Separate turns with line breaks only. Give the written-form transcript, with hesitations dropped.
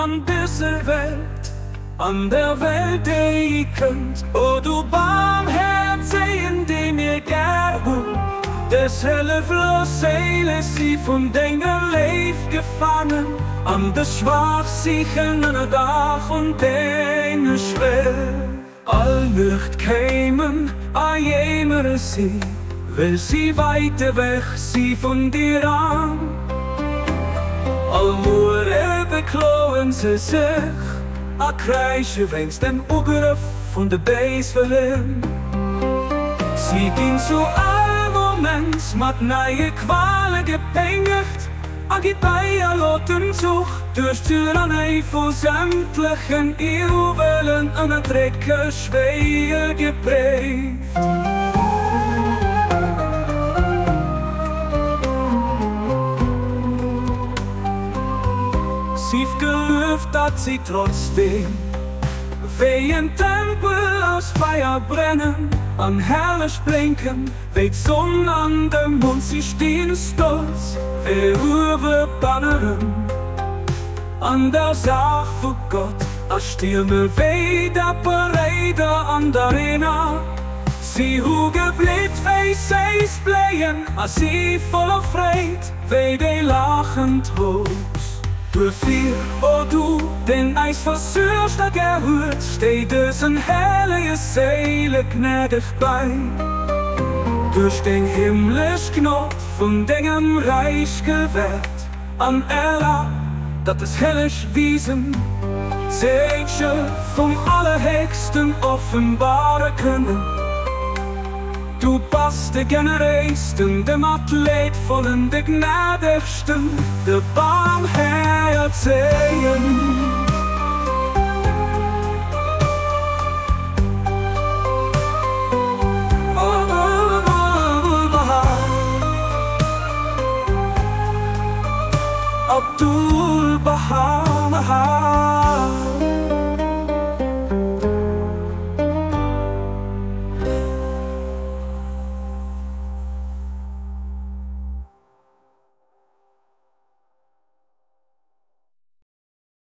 an dieser Welt, an der Welt, die ihr könnt. O du Barmherzigen, den ihr gern, des hilflos Seele sie von Dingen leeft gefangen, an der Schwachsichen an der Dach und denen schwer. All nicht kämen, a jemere sie, will sie weiter weg, sie von dir an. Al moere bekloen ze zich, a krijsje wenst den Oberf von der Beis verlieren. Sie ging zu all Moments, mat neue Qualen gepengert, a geht bei a loten Zug, durch Tür an Eifel sämtlichen Juwelen an a Drecke schwer geprägt. Sief gelüft hat sie trotzdem, wie ein Tempel aus Feuer brennen, an herrlich blinken, weht Sonne an dem Mund, sie stehen stolz, wie Uwe Banneren. An der Sache vor Gott, als Stürme wieder Parade an der Arena. Sie huge blit, wie sie's blähen, als sie voller Freude, wie die lachend hoch. Durch vier, o du, den Eis versürst, der gehört, steht es ein herrliche Seele gnädig bei. Durch den himmlisch Knopf von dem Reich gewährt, an Ella, dat es hellisch wiesen, Zeichen vom Allerhöchsten offenbaren können. Du bist der Generächsten, dem Athletvollen, der Gnädigsten, der Barmherzigen.